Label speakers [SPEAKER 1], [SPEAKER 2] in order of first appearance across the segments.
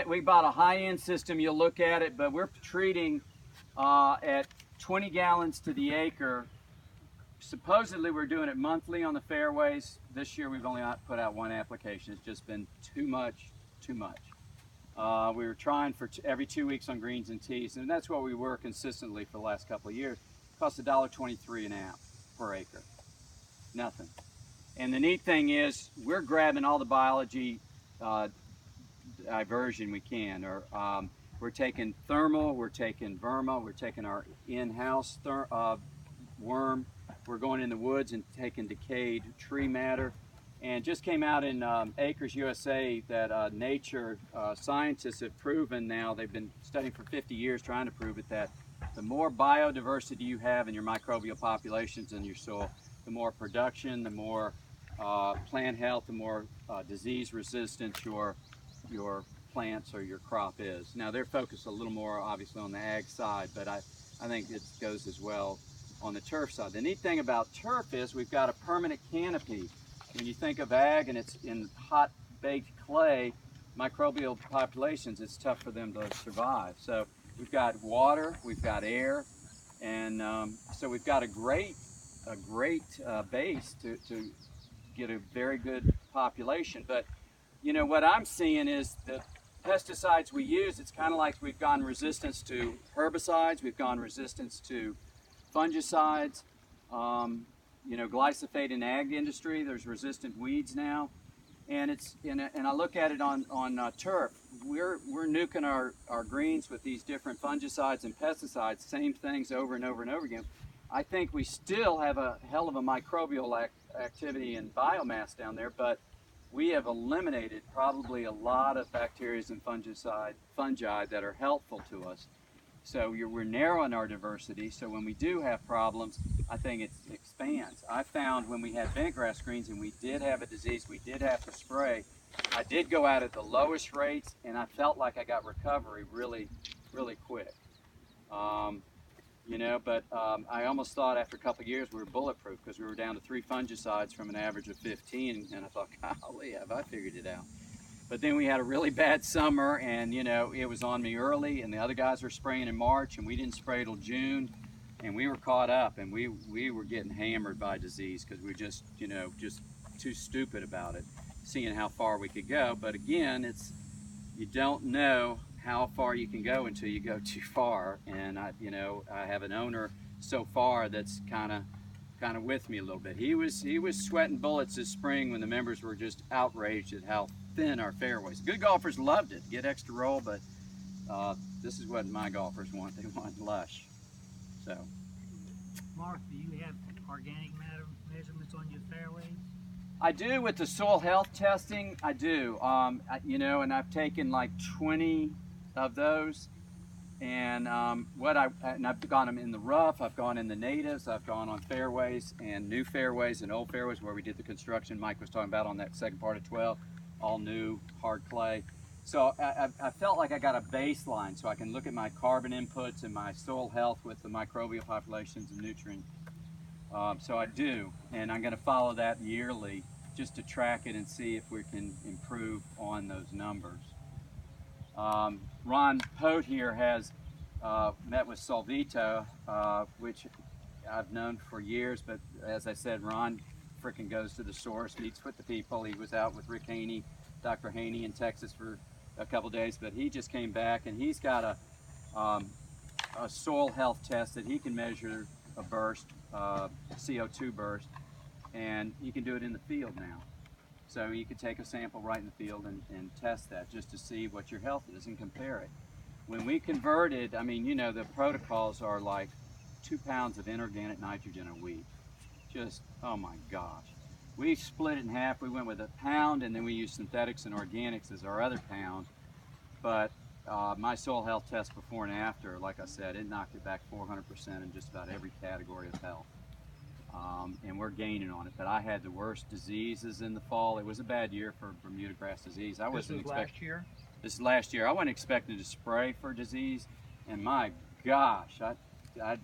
[SPEAKER 1] we bought a high-end system. You'll look at it, but we're treating at 20 gallons to the acre. Supposedly we're doing it monthly on the fairways. This year we've only put out one application. It's just been too much. We were trying for every 2 weeks on greens and tees, and that's what we were consistently for the last couple of years. It costs $1.23 an app per acre. Nothing. And the neat thing is we're grabbing all the biology diversion we can. We're taking thermal, we're taking verma, we're taking our in-house worm. We're going in the woods and taking decayed tree matter. And just came out in Acres USA that nature scientists have proven now, they've been studying for 50 years trying to prove it, that the more biodiversity you have in your microbial populations in your soil, the more production, the more plant health, the more disease resistant your plants or your crop is. Now they're focused a little more obviously on the ag side, but I think it goes as well on the turf side. The neat thing about turf is we've got a permanent canopy. When you think of ag and it's in hot baked clay, microbial populations, it's tough for them to survive. So we've got water, we've got air, and so we've got a great base to get a very good population. But you know what I'm seeing is the pesticides we use, it's kind of like we've gone resistance to herbicides, we've gone resistance to fungicides, you know, glyphosate in the ag industry, there's resistant weeds now. And I look at it on turf. We're nuking our greens with these different fungicides and pesticides, same things over and over and over again. I think we still have a hell of a microbial activity and biomass down there, but we have eliminated probably a lot of bacteria and fungi that are helpful to us. So we're narrowing our diversity, so when we do have problems, I think it expands. I found when we had bentgrass greens and we did have a disease, we did have to spray, I did go out at the lowest rates and I felt like I got recovery really quick. You know, but I almost thought after a couple of years we were bulletproof because we were down to 3 fungicides from an average of 15, and I thought, golly, have I figured it out. But then we had a really bad summer, and you know, it was on me early, and the other guys were spraying in March, and we didn't spray till June, and we were caught up, and we were getting hammered by disease because we just, you know, just too stupid about it, seeing how far we could go. But again, you don't know how far you can go until you go too far, and I have an owner so far that's kind of with me a little bit. He was sweating bullets this spring when the members were just outraged at how thin our fairways. Good golfers loved it, get extra roll, but this is what my golfers want. They want lush. So,
[SPEAKER 2] Mark, do you have organic matter measurements on your fairways?
[SPEAKER 1] I do with the soil health testing. I do, you know, and I've taken like 20 of those, and I've gone them in the rough, I've gone in the natives, I've gone on fairways and new fairways and old fairways where we did the construction Mike was talking about on that second part of 12, all new hard clay. So I felt like I got a baseline so I can look at my carbon inputs and my soil health with the microbial populations and nutrient. So I do, and I'm going to follow that yearly just to track it and see if we can improve on those numbers. Ron Pote here has met with Solvito, which I've known for years, but as I said, Ron frickin' goes to the source, meets with the people. He was out with Rick Haney, Dr. Haney in Texas for a couple days, but he just came back and he's got a soil health test that he can measure a burst, CO2 burst, and he can do it in the field now. So you could take a sample right in the field and test that just to see what your health is and compare it. When we converted, I mean, you know, the protocols are like 2 pounds of inorganic nitrogen a week. Just, oh my gosh. We split it in half. We went with 1 pound, and then we used synthetics and organics as our other pound. But my soil health test before and after, like I said, it knocked it back 400% in just about every category of health. And we're gaining on it. But I had the worst diseases in the fall. It was a bad year for Bermuda grass disease.
[SPEAKER 3] This was last year?
[SPEAKER 1] This is last year. I wasn't expecting to spray for disease, and my gosh, I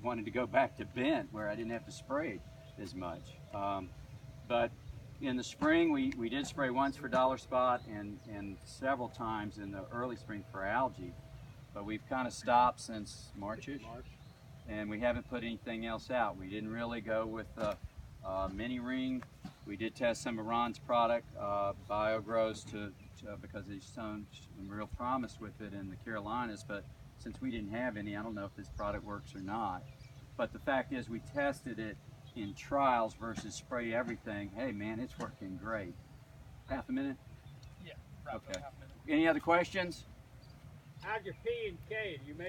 [SPEAKER 1] wanted to go back to bent where I didn't have to spray as much. But in the spring, we did spray once for dollar spot and several times in the early spring for algae, but we've kind of stopped since Marchish, and we haven't put anything else out. We didn't really go with mini ring. We did test some of Ron's product, BioGrows, because he's shown some real promise with it in the Carolinas, but since we didn't have any, I don't know if this product works or not. But the fact is, we tested it in trials versus spray everything. Hey man, it's working great. Half a minute?
[SPEAKER 3] Yeah.
[SPEAKER 1] Okay. Any other questions?
[SPEAKER 4] How'd your P and K? Do you make